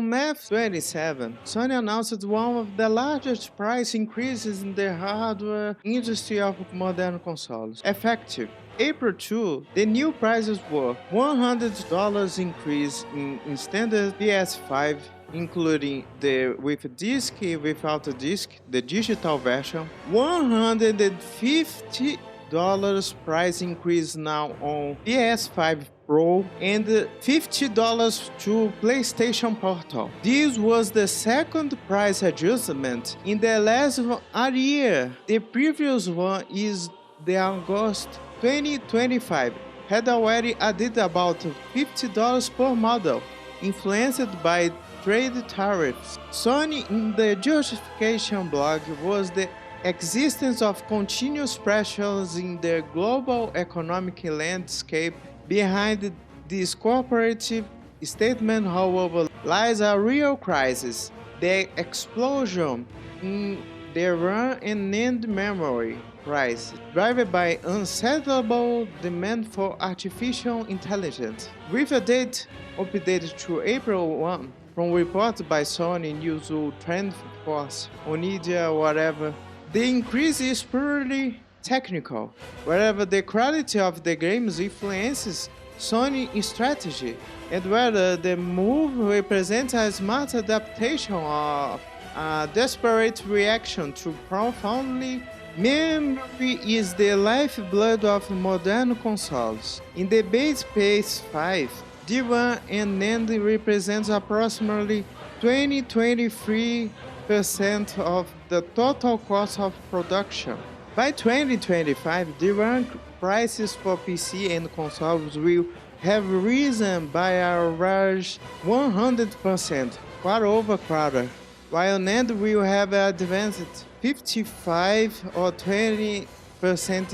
On May 27, Sony announced one of the largest price increases in the hardware industry of modern consoles. Effective April 2, the new prices were $100 increase in standard PS5, including the with disc, without a disc, the digital version. $150 price increase now on PS5 Pro and $50 to PlayStation Portal. This was the second price adjustment in the last a year. The previous one is the August 2025 had already added about $50 per model, influenced by trade tariffs. Sony in the justification blog was the existence of continuous pressures in the global economic landscape. Behind this cooperative statement, however, lies a real crisis: the explosion in the RAM and NAND memory prices, driven by unsettlable demand for artificial intelligence. With a date updated to April 1, from reports by Sony News Trend Force, Onidia, whatever, the increase is purely technical, wherever the quality of the games influences Sony's strategy, and whether the move represents a smart adaptation or a desperate reaction to profoundly. Memory is the lifeblood of modern consoles. In the base PS5, DRAM and NAND represents approximately 20-23% of the total cost of production. By 2025, DRAM prices for PC and consoles will have risen by a large 100% quarter over quarter, while NAND will have advanced 55 or 20%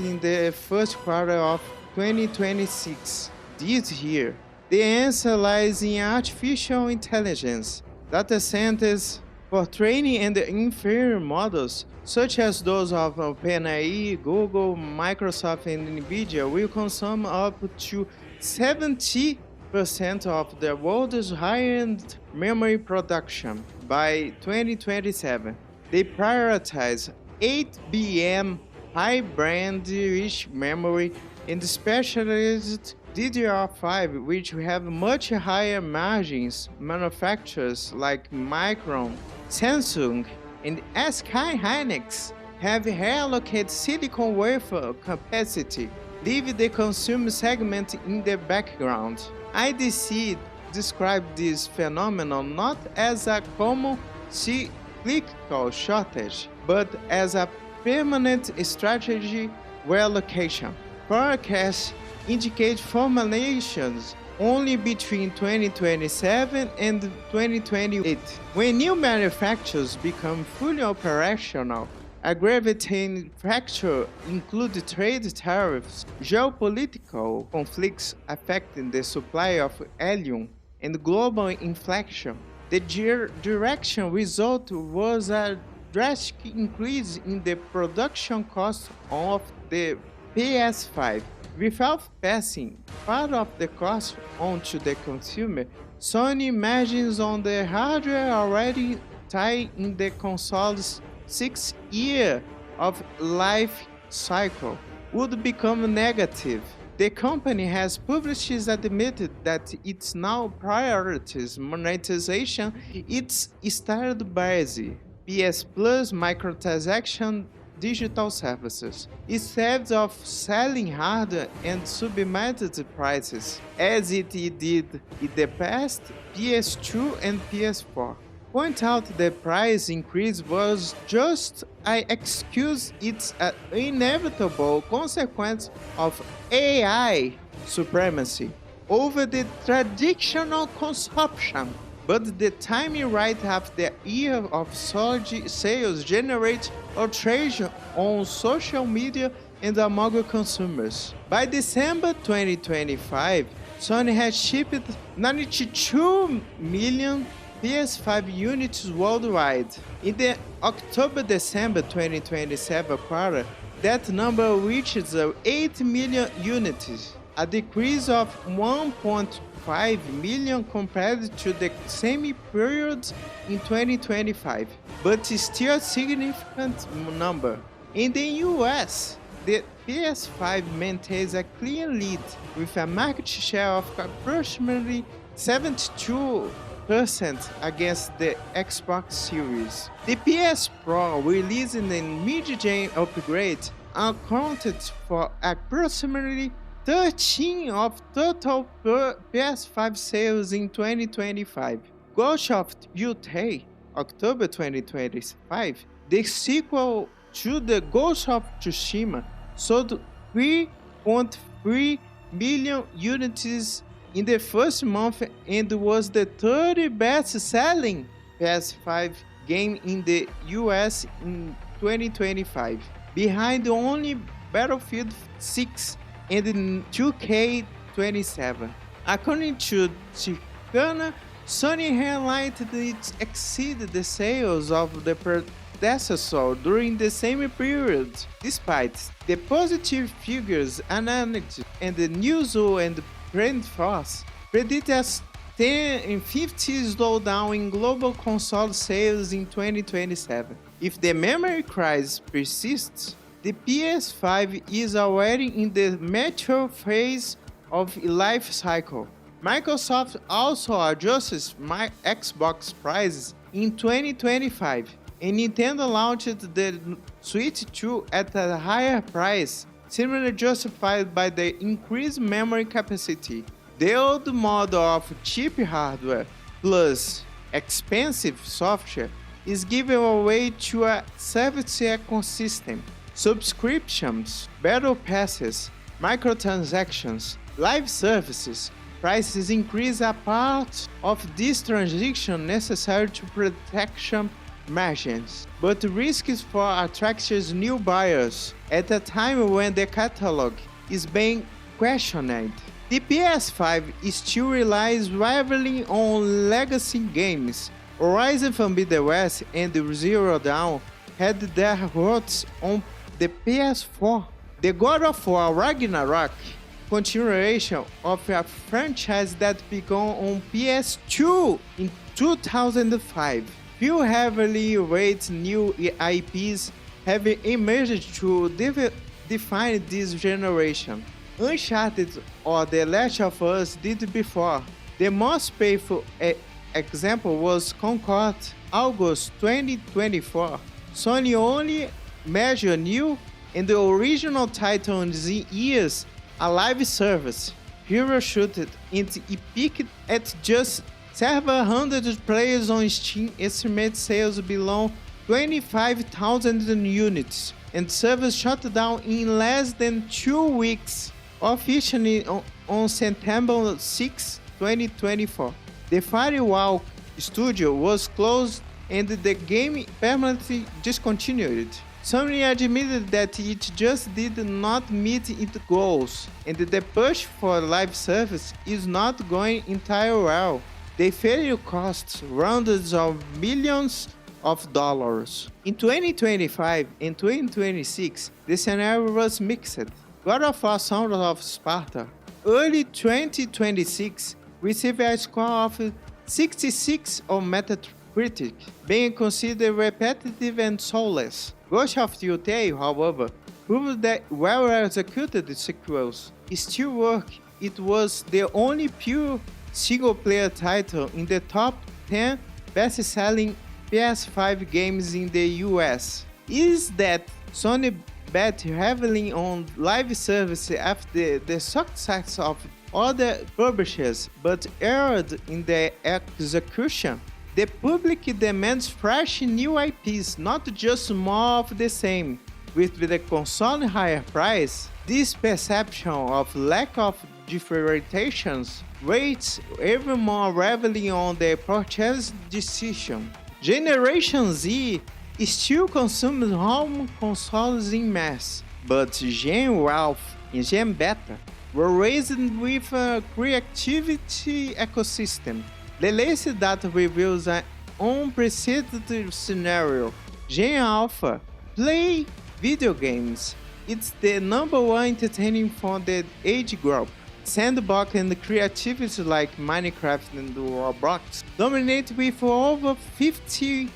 in the first quarter of 2026. This year, the answer lies in artificial intelligence. Data centers for training and inference models, such as those of OpenAI, Google, Microsoft, and Nvidia, will consume up to 70% of the world's high-end memory production by 2027. They prioritize 8 high-band rich memory and specialized DDR5, which have much higher margins. Manufacturers like Micron, Samsung, and SK Hynix have reallocated silicon wafer capacity, leaving the consumer segment in the background. IDC described this phenomenon not as a common cyclical shortage, but as a permanent strategy reallocation. Forecasts indicate formulations only between 2027 and 2028. When new manufacturers become fully operational, aggravating factors include trade tariffs, geopolitical conflicts affecting the supply of helium, and global inflation. The direction result was a drastic increase in the production cost of the PS5. Without passing part of the cost on to the consumer, Sony margins on the hardware already tied in the console's 6 year of life cycle would become negative. The company has publicly admitted that it now prioritizes monetization its started base, PS Plus microtransaction digital services, instead of selling hardware and submitted prices, as it did in the past PS2 and PS4. Point out the price increase was just an excuse, it's an inevitable consequence of AI supremacy over the traditional consumption. But the timing right after the year of solid sales generates outrage on social media and among consumers. By December 2025, Sony had shipped 92 million PS5 units worldwide. In the October-December 2027 quarter, that number reached 8 million units, a decrease of 1.5 1.5 million compared to the same period in 2025, but is still a significant number. In the US, the PS5 maintains a clear lead with a market share of approximately 72% against the Xbox Series. The PS Pro, released in the mid-gen upgrade, accounted for approximately 13 of total PS5 sales in 2025. Ghost of Tsushima, October 2025, the sequel to the Ghost of Tsushima, sold 3.3 million units in the first month and was the third best-selling PS5 game in the US in 2025, behind only Battlefield 6 and 2K27. According to Chicana, Sony highlighted it exceeded the sales of the predecessor during the same period. Despite the positive figures, analytics and the news and trend force predict a 10 and 50 slowdown in global console sales in 2027. If the memory crisis persists, the PS5 is already in the mature phase of its life cycle. Microsoft also adjusts Xbox prices in 2025, and Nintendo launched the Switch 2 at a higher price, similarly justified by the increased memory capacity. The old model of cheap hardware plus expensive software is given away to a service ecosystem. Subscriptions, battle passes, microtransactions, live services, prices increase a part of this transition necessary to protection margins, but risks for attracting new buyers at a time when the catalog is being questioned. The PS5 still relies heavily on legacy games. Horizon Forbidden West and Zero Dawn had their roots on the PS4. The God of War Ragnarok, continuation of a franchise that began on PS2 in 2005. Few heavily rated new IPs have emerged to define this generation. Uncharted or The Last of Us did before. The most painful example was Concord, August 2024. Sony only measured new and the original title in the years a live service. Hero Shooter and it peaked at just 700 players on Steam, estimate sales below 25,000 units, and service shut down in less than 2 weeks, officially on September 6, 2024. The Firewall studio was closed and the game permanently discontinued. Sony admitted that it just did not meet its goals, and the push for live service is not going entirely well. The failure costs hundreds of millions of dollars. In 2025 and 2026, the scenario was mixed. God of War Sons of Sparta, early 2026, received a score of 66 on Metacritic, being considered repetitive and soulless. Ghost of Tsushima, however, proved that well-executed sequels still work. It was the only pure single-player title in the top 10 best-selling PS5 games in the US. Is that Sony bet heavily on live service after the success of other publishers, but erred in their execution? The public demands fresh new IPs, not just more of the same. With the console higher price, this perception of lack of differentiations weighs even more heavily on the purchase decision. Generation Z still consumes home consoles in mass, but Gen Alpha and Gen Beta were raised with a creativity ecosystem. The latest data reveals an unprecedented scenario. Gen Alpha play video games. It's the number one entertaining for the age group. sandbox and creativity like Minecraft and Roblox dominate with over 50%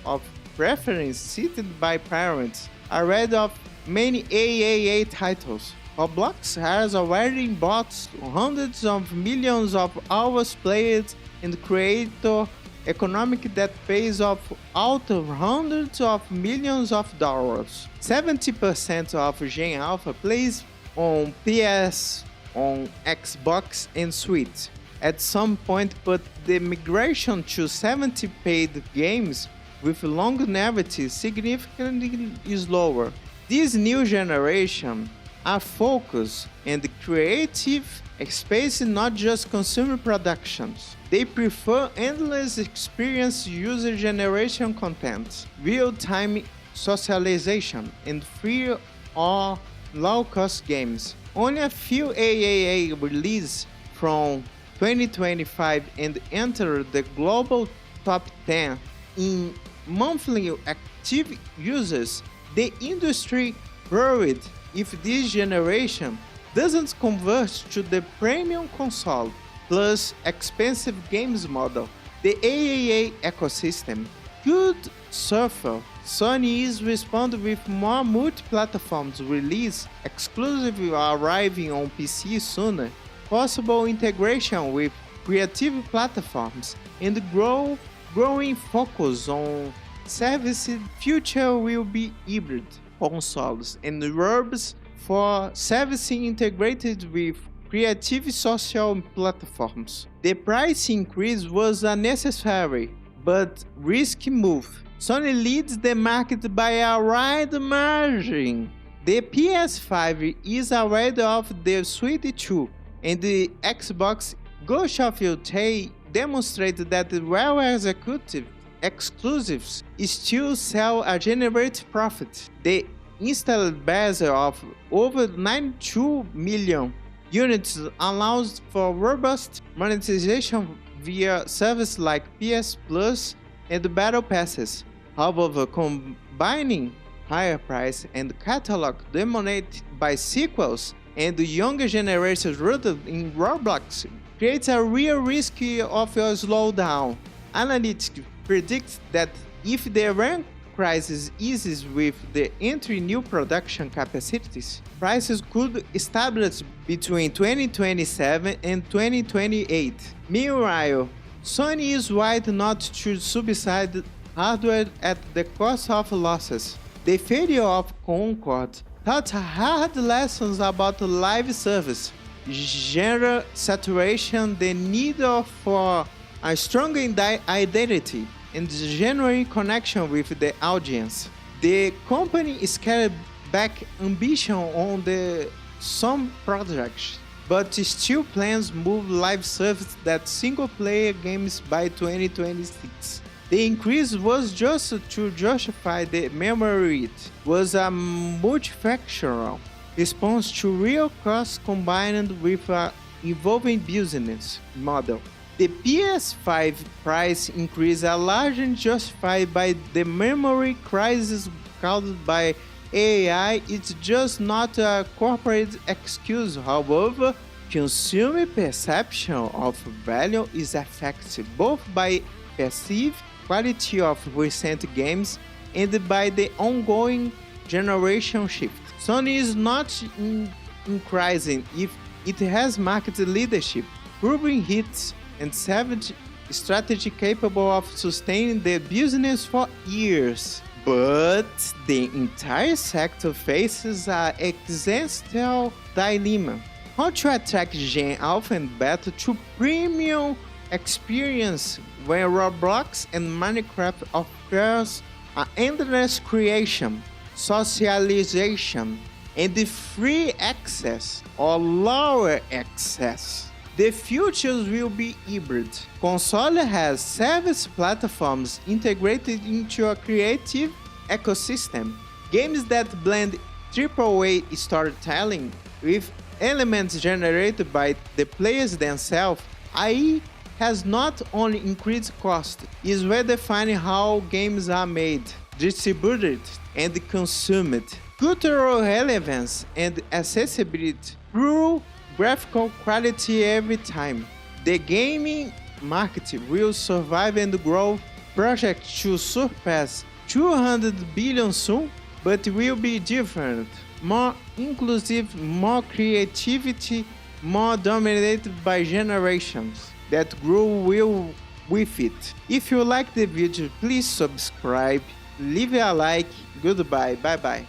of preference cited by parents ahead of many AAA titles. Roblox has already bought hundreds of millions of hours played and creator economic that pays off out of hundreds of millions of dollars. 70% of Gen Alpha plays on PS, on Xbox and Switch at some point, but the migration to 70 paid games with longevity significantly is lower. This new generation are focused and creative space, not just consumer productions. They prefer endless experience user generation content, real-time socialization, and free or low-cost games. Only a few AAA releases from 2025 and entered the global top 10 in monthly active users. The industry worried if this generation doesn't convert to the premium console plus expensive games model, the AAA ecosystem could suffer. Sony is responding with more multi-platforms release exclusively arriving on PC sooner, possible integration with creative platforms, and growing focus on services. Future will be hybrid consoles and hubs for servicing integrated with creative social platforms. The price increase was a necessary but risky move. Sony leads the market by a wide margin. The PS5 is ahead of the Switch 2, and the Xbox Ghost of Tsushima demonstrated that well-executed exclusives still sell and generate profit. The installed base of over 92 million units allows for robust monetization via services like PS Plus and Battle Passes. However, combining higher price and catalog dominated by sequels and younger generations rooted in Roblox creates a real risk of a slowdown. Analytics predict that if the rank crisis eases with the entry new production capacities, prices could stabilize between 2027 and 2028. Meanwhile, Sony is wide not to subside hardware at the cost of losses. The failure of Concord taught hard lessons about live service, genre saturation, the need for a strong identity, and genuine connection with the audience. The company scaled back ambition on some projects, but still plans move live service that single-player games by 2026. The increase was just to justify the memory. It was a multifactorial response to real costs combined with an evolving business model. The PS5 price increase are largely justified by the memory crisis caused by AI. It's just not a corporate excuse. However, consumer perception of value is affected both by perceived quality of recent games and by the ongoing generation shift. Sony is not increasing if it has market leadership, proven hits, and savage strategy capable of sustaining the business for years. But the entire sector faces an existential dilemma. How to attract Gen Alpha and Beta to premium experience when Roblox and Minecraft offers an endless creation, socialization, and the free access or lower access. The future will be hybrid. Console has service platforms integrated into a creative ecosystem. Games that blend AAA storytelling with elements generated by the players themselves. AI has not only increased cost, is redefining how games are made, distributed, and consumed. Cultural relevance and accessibility through graphical quality every time. The gaming market will survive and grow. Project to surpass 200 billion soon, but will be different, more inclusive, more creativity, more dominated by generations that grow will with it. If you like the video, please subscribe, leave a like, goodbye, bye bye.